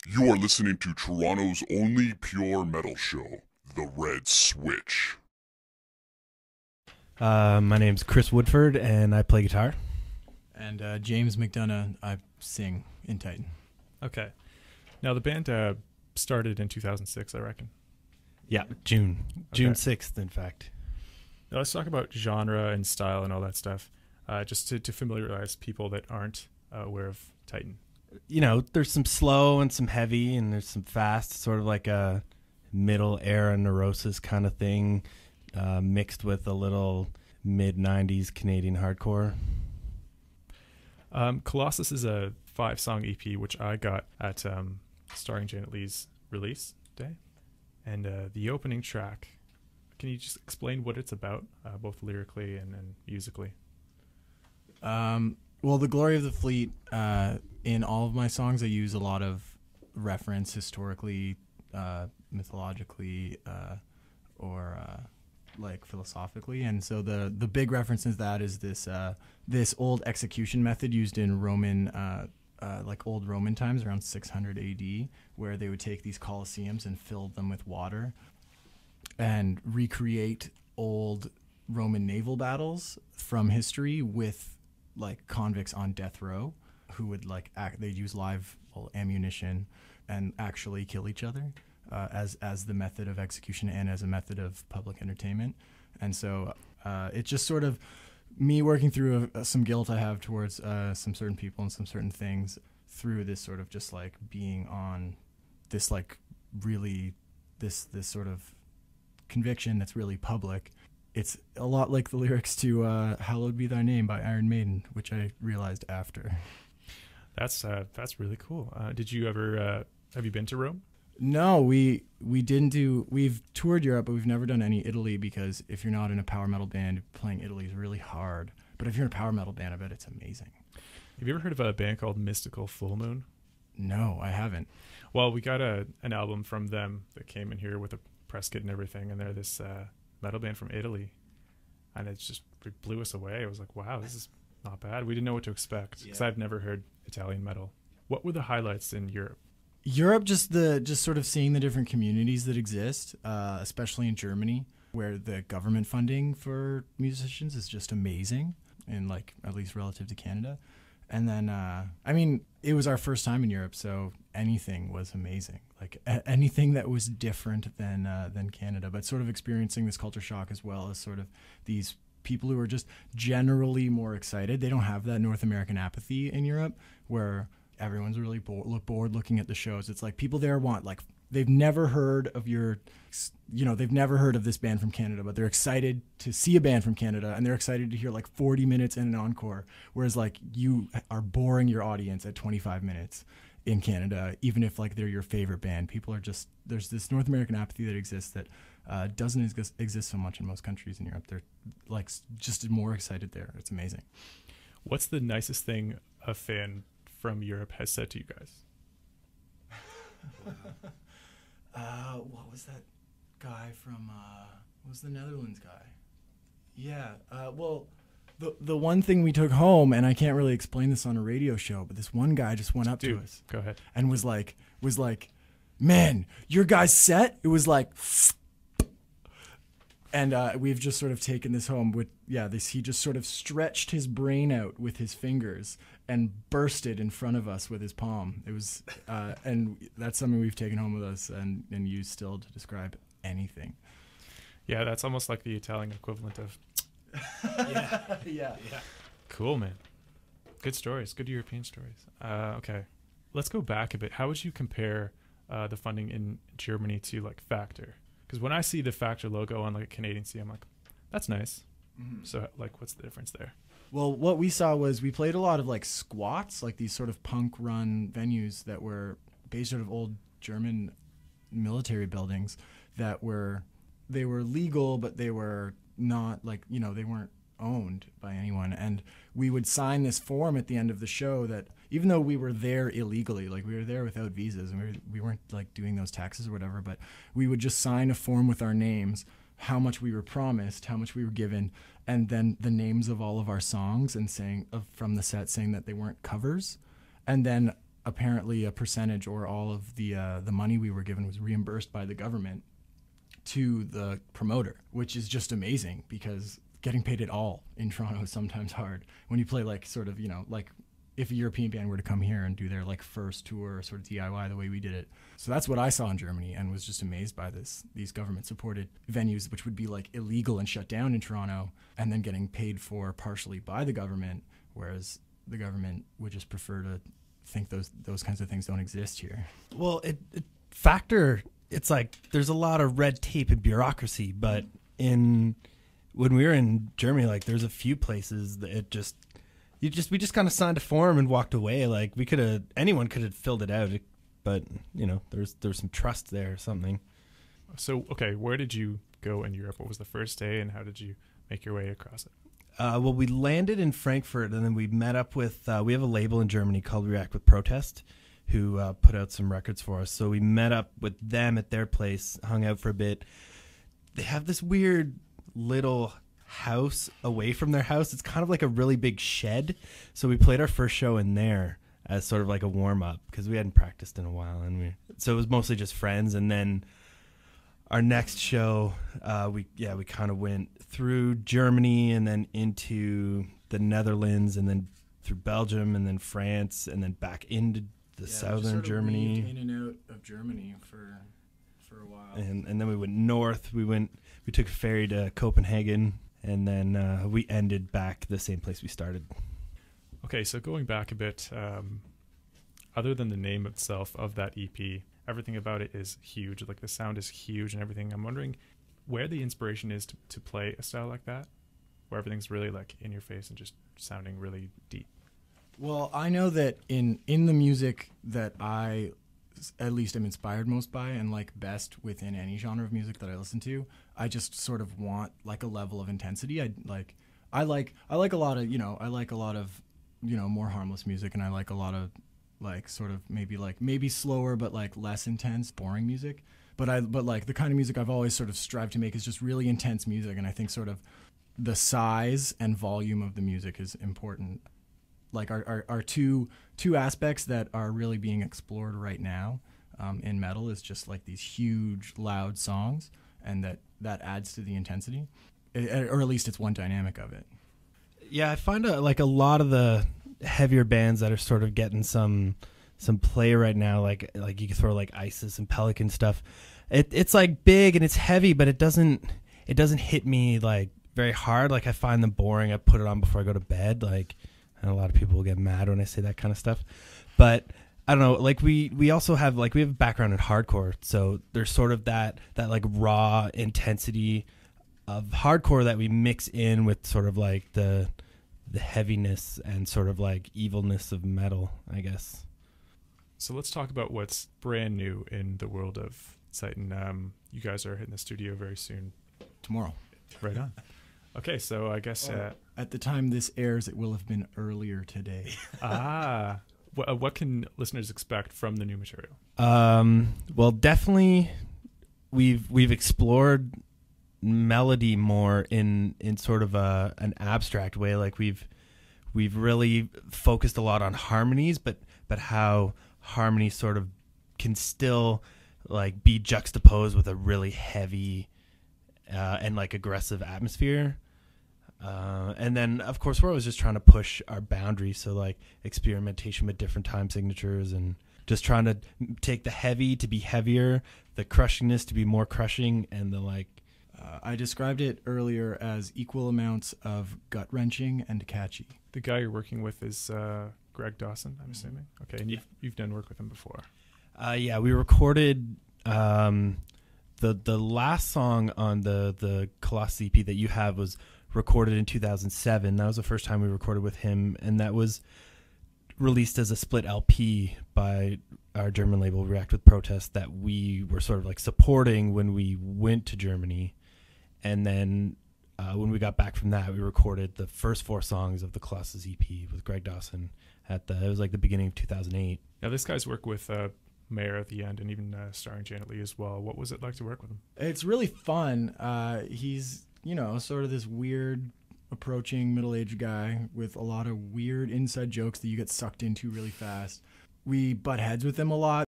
You are listening to Toronto's only pure metal show, The Red Switch. My name's Chris Woodford, and I play guitar. And James McDonough, I sing in Titan. Okay. Now, the band started in 2006, I reckon. Yeah, June Okay. 6th, in fact. Now, let's talk about genre and style and all that stuff, just to familiarize people that aren't aware of Titan. You know, there's some slow and some heavy, and there's some fast, sort of like a middle era Neurosis kind of thing, mixed with a little mid-90s Canadian hardcore. Colossus is a 5-song EP, which I got at Starring Janet Leigh's release day. And the opening track, can you just explain what it's about, both lyrically and musically? Well, The Glory of the Fleet, in all of my songs, I use a lot of reference historically, mythologically, or like philosophically. And so the big reference in that is this old execution method used in Roman, like old Roman times around 600 AD, where they would take these colosseums and fill them with water and recreate old Roman naval battles from history with like convicts on death row who would they'd use live ammunition and actually kill each other as the method of execution and as a method of public entertainment. And so it's just sort of me working through some guilt I have towards some certain people and some certain things through this sort of just like being on this like really this sort of conviction that's really public. It's a lot like the lyrics to Hallowed Be Thy Name by Iron Maiden, which I realized after. That's really cool. Did you ever have you been to Rome? No, we didn't do. We've toured Europe, but we've never done any Italy because if you're not in a power metal band, playing Italy is really hard. But if you're in a power metal band, I bet it's amazing. Have you ever heard of a band called Mystical Full Moon? No, I haven't. Well, we got an album from them that came in here with a press kit and everything, and they're this metal band from Italy, and it blew us away. I was like, wow, this is not bad. We didn't know what to expect because I've never heard Italian metal. What were the highlights in Europe? Europe, just sort of seeing the different communities that exist, especially in Germany, where the government funding for musicians is just amazing, and like at least relative to Canada. And then, I mean, it was our first time in Europe, so anything was amazing. Like anything that was different than Canada, but sort of experiencing this culture shock as well as sort of these people who are just generally more excited. They don't have that North American apathy in Europe where everyone's really bored looking at the shows. It's like people there want like they've never heard of they've never heard of this band from Canada, but they're excited to see a band from Canada, and they're excited to hear like 40 minutes in an encore, whereas like you are boring your audience at 25 minutes in Canada, even if like they're your favorite band. People are just, there's this North American apathy that exists that doesn't exist so much in most countries in Europe. They're like just more excited there. It's amazing. What's the nicest thing a fan from Europe has said to you guys? What was that guy from? What was the Netherlands guy? Yeah. Well, the one thing we took home, and I can't really explain this on a radio show, but this one guy just went up to us. Go ahead. And was like, man, your guy's set. It was like. And we've just sort of taken this home with, he just sort of stretched his brain out with his fingers and burst it in front of us with his palm. It was, and that's something we've taken home with us and used still to describe anything. Yeah, that's almost like the Italian equivalent of. Yeah. Cool, man. Good stories. Good European stories. Okay, let's go back a bit. How would you compare the funding in Germany to like Factor? Because when I see the Factor logo on like a Canadian CD, I'm like, that's nice. Mm-hmm. So like, what's the difference there? Well, what we saw was we played a lot of like squats, like these sort of punk run venues that were based out of old German military buildings they were legal, but they were not like, they weren't owned by anyone. And we would sign this form at the end of the show that even though we were there illegally, like we were there without visas and we weren't like doing those taxes or whatever, but we would just sign a form with our names, how much we were promised, how much we were given, and then the names of all of our songs and saying from the set saying that they weren't covers. And then apparently a percentage or all of the money we were given was reimbursed by the government to the promoter, which is just amazing because getting paid at all in Toronto is sometimes hard when you play like sort of, you know, like if a European band were to come here and do their like first tour sort of DIY the way we did it. So that's what I saw in Germany and was just amazed by these government supported venues, which would be like illegal and shut down in Toronto and then getting paid for partially by the government, whereas the government would just prefer to think those kinds of things don't exist here. Well, Factor, it's like there's a lot of red tape and bureaucracy, but when we were in Germany, like there's a few places that we just kind of signed a form and walked away. Like anyone could have filled it out, but you know, there's some trust there or something. So, okay, where did you go in Europe? What was the first day, and how did you make your way across it? Well, we landed in Frankfurt, and then we met up with, we have a label in Germany called React with Protest, who put out some records for us. So we met up with them at their place, hung out for a bit. They have this weird little house away from their house. It's kind of like a really big shed. So we played our first show in there as sort of like a warm-up because we hadn't practiced in a while. So it was mostly just friends, and then our next show, we kind of went through Germany and then into the Netherlands and then through Belgium and then France and then back into the southern Germany. In and out of Germany for a while. And then we went north. We took a ferry to Copenhagen, and then we ended back the same place we started. Okay, so going back a bit, other than the name itself of that EP, everything about it is huge. Like the sound is huge and everything. I'm wondering where the inspiration is to play a style like that, where everything's really like in your face and just sounding really deep. Well, I know that in the music that I at least am inspired most by and like best within any genre of music that I listen to, I just sort of want like a level of intensity. I like a lot of, you know, more harmless music, and I like a lot of like sort of maybe slower but like less intense, boring music. But like the kind of music I've always sort of strived to make is just really intense music, and I think sort of the size and volume of the music is important. Like our two aspects that are really being explored right now in metal is just like these huge loud songs, and that adds to the intensity, or at least it's one dynamic of it. Yeah, I find like a lot of the heavier bands that are sort of getting some play right now, like you could throw like ISIS and Pelican stuff. It's like big and it's heavy, but it doesn't hit me like very hard. Like I find them boring. I put it on before I go to bed. Like, and a lot of people will get mad when I say that kind of stuff, but I don't know. Like we also have we have a background in hardcore, so there's sort of that like raw intensity of hardcore that we mix in with sort of like the heaviness and sort of like evilness of metal, I guess. So let's talk about what's brand new in the world of Titan. You guys are hitting the studio very soon. Tomorrow. Right on. Okay, so I guess at the time this airs, it will have been earlier today. What can listeners expect from the new material? Well, definitely we've explored melody more in sort of an abstract way. Like we've really focused a lot on harmonies, but how harmonies sort of can still like be juxtaposed with a really heavy and like aggressive atmosphere. And then of course we're always just trying to push our boundaries, so like experimentation with different time signatures and just trying to take the heavy to be heavier, the crushingness to be more crushing, and the like. I described it earlier as equal amounts of gut-wrenching and catchy. The guy you're working with is Greg Dawson, I'm assuming. Okay, and you've done work with him before. Yeah, we recorded the last song on the Colossus EP that you have was recorded in 2007. That was the first time we recorded with him, and that was released as a split LP by our German label React with Protest that we were sort of like supporting when we went to Germany. And then when we got back from that, we recorded the first 4 songs of the Colossus EP with Greg Dawson it was like the beginning of 2008. Now this guy's work with Mayer at the end, and even starring Janet Leigh as well. What was it like to work with him? It's really fun. He's, you know, sort of this weird approaching middle-aged guy with a lot of weird inside jokes that you get sucked into really fast. we butt heads with them a lot.